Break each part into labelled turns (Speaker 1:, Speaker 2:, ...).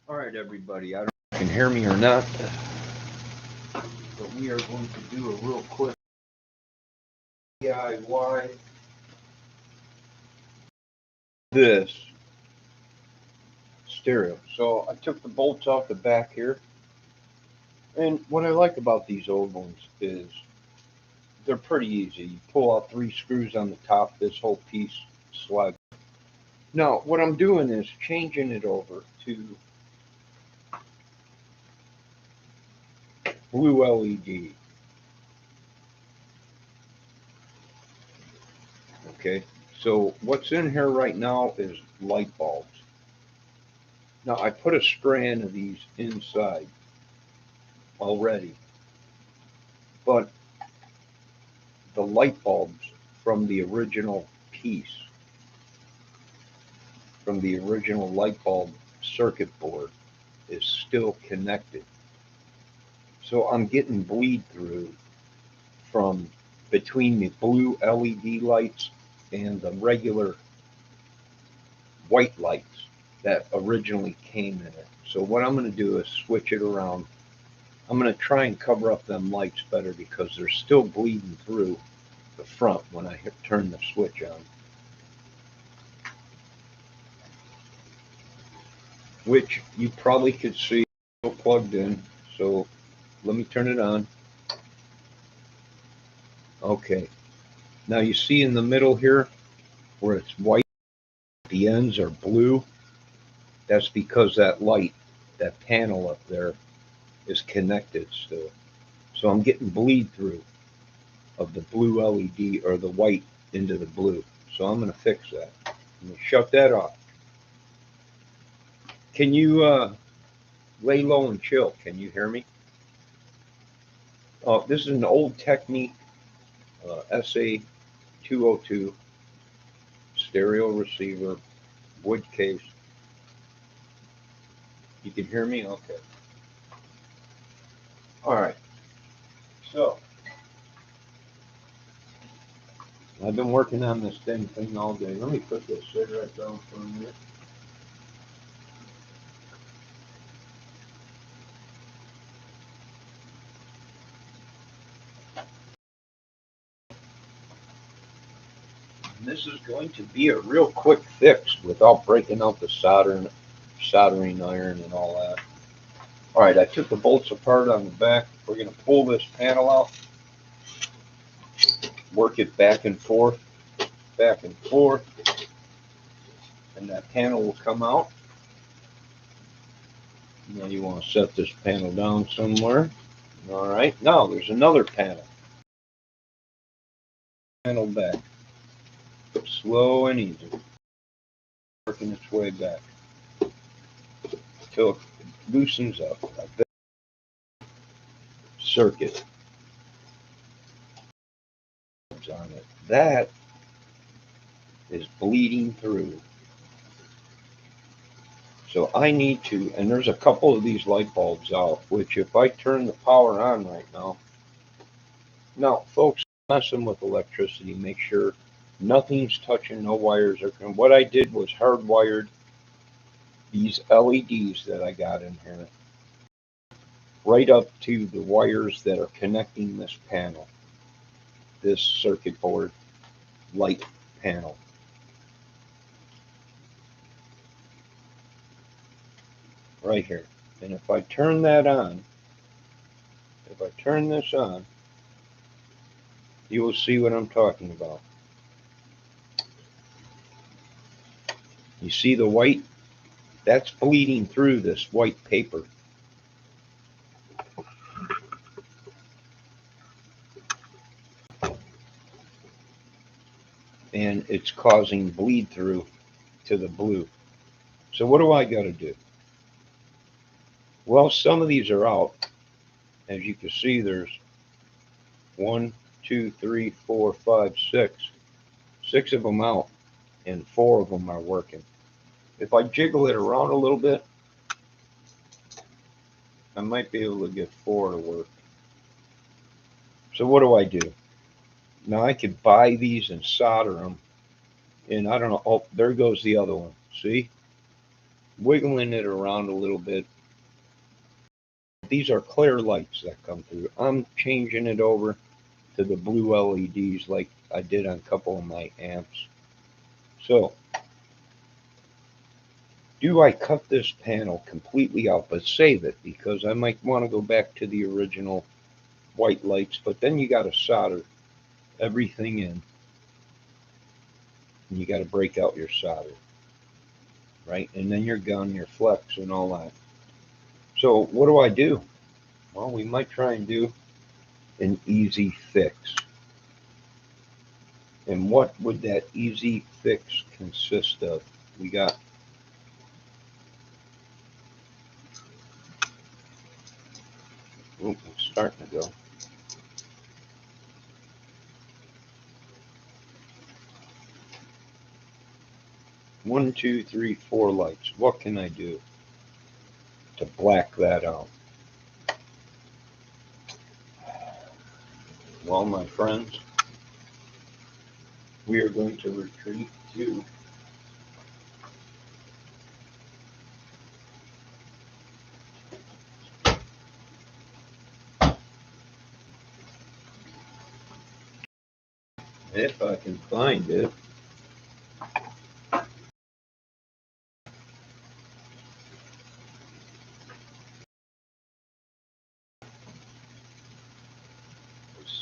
Speaker 1: All right, everybody. I don't know if you can hear me or not, but we are going to do a real quick DIY this stereo. So I took the bolts off the back here, and what I like about these old ones is they're pretty easy. You pull out 3 screws on the top. This whole piece slides. Now, what I'm doing is changing it over to blue LED. Okay, so what's in here right now is light bulbs. Now I put a strand of these inside already, but the light bulbs from the original piece, from the original light bulb circuit board, is still connected. So I'm getting bleed through from between the blue LED lights and the regular white lights that originally came in it. So what I'm going to do is switch it around. I'm going to try and cover up them lights better because they're still bleeding through the front when I turn the switch on, which you probably could see plugged in. So let me turn it on. Okay, now you see in the middle here where it's white, the ends are blue. That's because that light, that panel up there, is connected still. So I'm getting bleed through of the blue LED or the white into the blue. So I'm going to fix that. I'm going to shut that off. Can you lay low and chill? Can you hear me? This is an old Technic sa-202 stereo receiver, wood case. You can hear me? Okay. All right. So I've been working on this dang thing all day. Let me put this cigarette down for a minute. And this is going to be a real quick fix without breaking out the soldering iron and all that. All right, I took the bolts apart on the back. We're going to pull this panel out, work it back and forth, and that panel will come out. Now you want to set this panel down somewhere. All right, now there's another panel. Panel back. Slow and easy. Working its way back until it loosens up. Circuit on it. That is bleeding through. So I need to, and there's a couple of these light bulbs out, which if I turn the power on right now, folks, messing with electricity, make sure nothing's touching, no wires are. What I did was hardwired these LEDs that I got in here right up to the wires that are connecting this panel, this circuit board light panel. Right here. And if I turn that on, if I turn this on, you will see what I'm talking about. You see the white? That's bleeding through this white paper. And it's causing bleed through to the blue. So what do I got to do? Well, some of these are out. As you can see, there's 1, 2, 3, 4, 5, 6. 6 of them out, and 4 of them are working. If I jiggle it around a little bit, I might be able to get 4 to work. So what do I do? Now I could buy these and solder them. And I don't know. Oh, there goes the other one. See? wiggling it around a little bit. These are clear lights that come through. I'm changing it over to the blue LEDs like I did on a couple of my amps. So, do I cut this panel completely out but save it, because I might want to go back to the original white lights, but then you got to solder everything in, and you got to break out your solder, right? And then your gun, your flex, and all that. So what do? Well, we might try and do an easy fix. And what would that easy fix consist of? We got it's starting to go. One, two, three, four lights. What can I do to black that out? Well, my friends, we are going to retreat to if I can find it.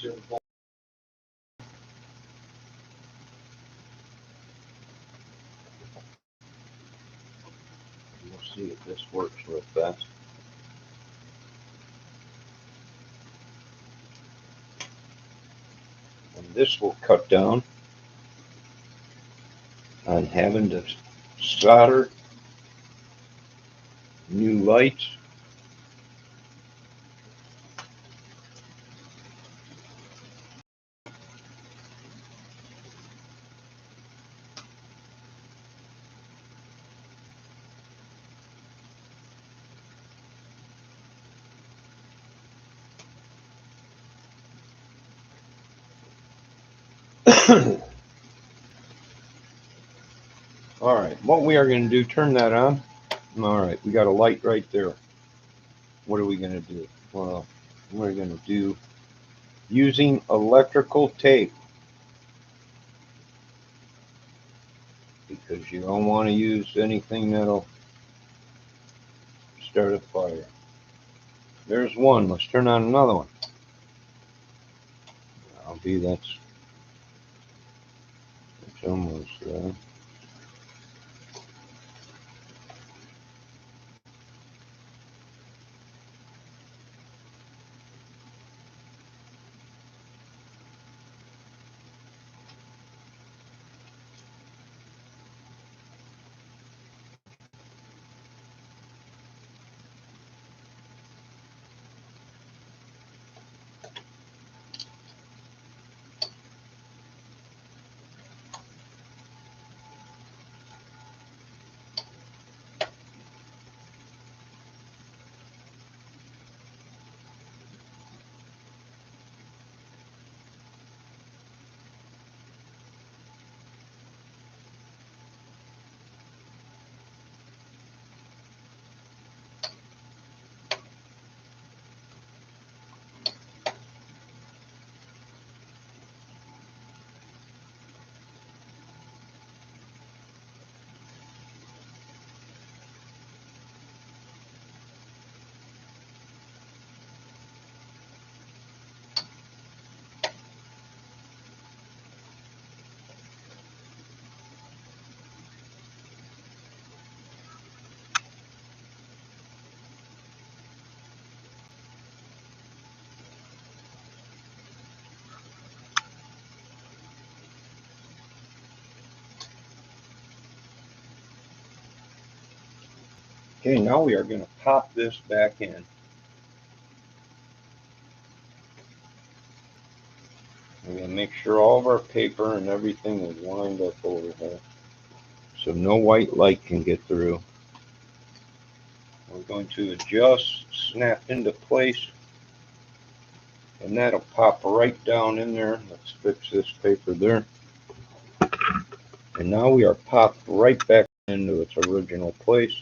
Speaker 1: Simple. We'll see if this works real fast. And this will cut down on having to solder new lights. All right, what we are going to do, turn that on. All right, we got a light right there. What are we going to do? Well, we're going to do using electrical tape, because you don't want to use anything that'll start a fire. There's one. Let's turn on another one. That's almost there. Okay, now we are going to pop this back in. We're going to make sure all of our paper and everything is lined up over here, so no white light can get through. We're going to adjust, snap into place, and that'll pop right down in there. Let's fix this paper there. And now we are popped right back into its original place.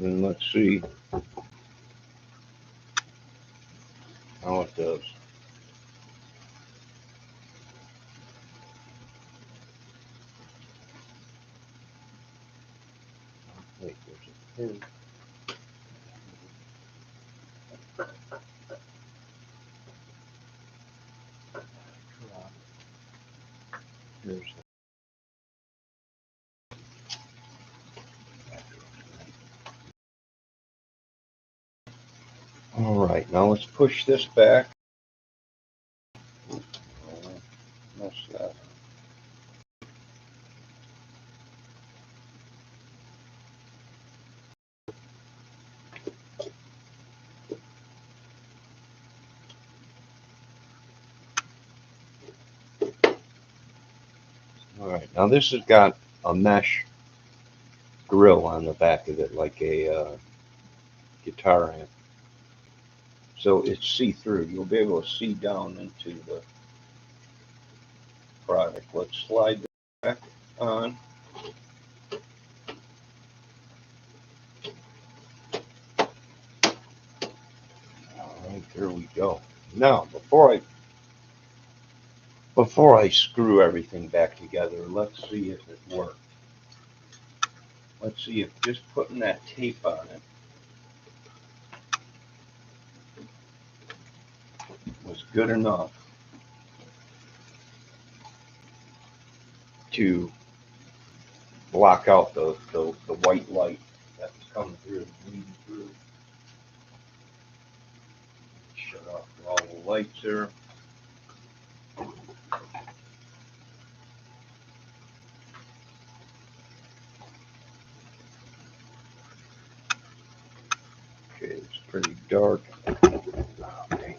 Speaker 1: And let's see how it does. Wait, there's a pin. There's all right, now let's push this back. Mess that. All right, now this has got a mesh grill on the back of it, like a guitar amp. So it's see-through. You'll be able to see down into the product. Let's slide this back on. All right, there we go. Now, before I screw everything back together, let's see if it worked. Let's see if just putting that tape on it was good enough to block out the white light that's coming through and bleeding through. Shut off all the lights there. Okay, it's pretty dark. Okay.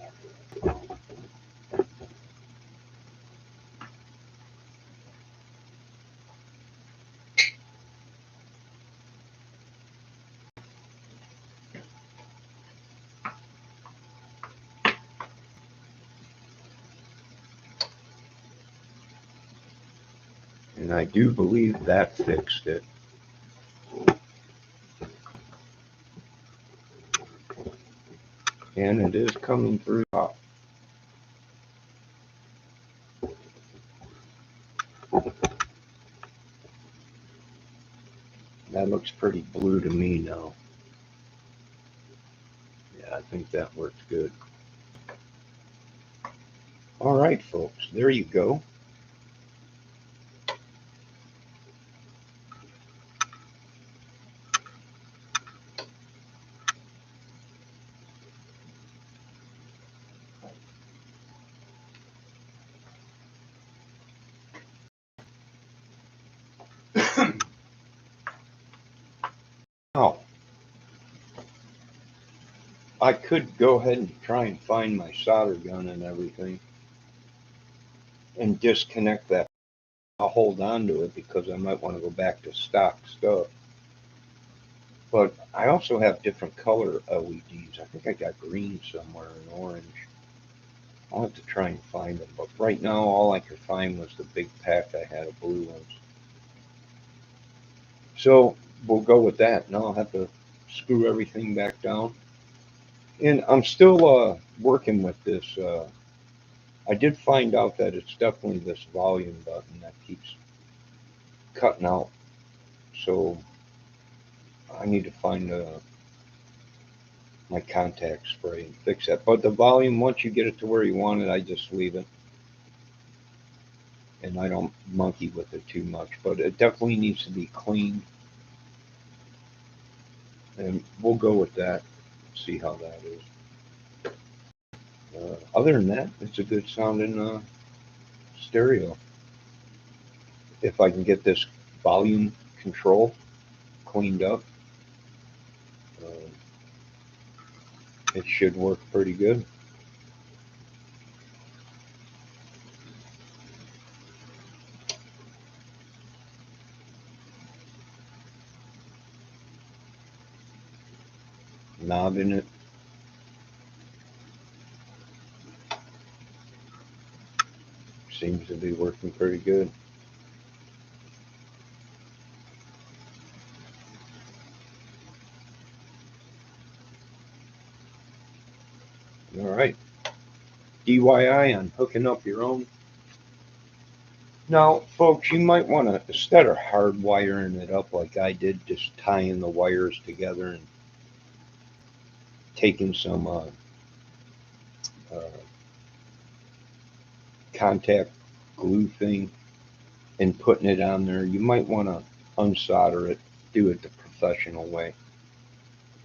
Speaker 1: And I do believe that fixed it. And it is coming through. That looks pretty blue to me now. Yeah, I think that works good. All right, folks, there you go. Now, I could go ahead and try and find my solder gun and everything and disconnect that. I'll hold on to it because I might want to go back to stock stuff. But I also have different color LEDs. I think I got green somewhere and orange. I'll have to try and find them. But right now, all I could find was the big pack I had of blue ones. So we'll go with that. Now I'll have to screw everything back down. And I'm still working with this. I did find out that it's definitely this volume button that keeps cutting out. So I need to find my contact spray and fix that. But the volume, once you get it to where you want it, I just leave it. And I don't monkey with it too much. But it definitely needs to be cleaned. And we'll go with that. See how that is. Other than that, it's a good sounding stereo. If I can get this volume control cleaned up, uh, it should work pretty good. Knobbing it. Seems to be working pretty good. FYI on hooking up your own. Now, folks, you might want to, instead of hard wiring it up like I did, just tying the wires together and taking some contact glue thing and putting it on there, you might want to unsolder it, do it the professional way.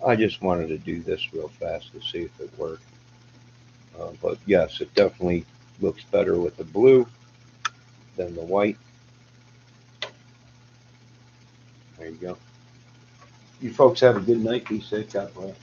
Speaker 1: I just wanted to do this real fast to see if it worked. But yes, it definitely looks better with the blue than the white. There you go. You folks have a good night. Be safe. God bless.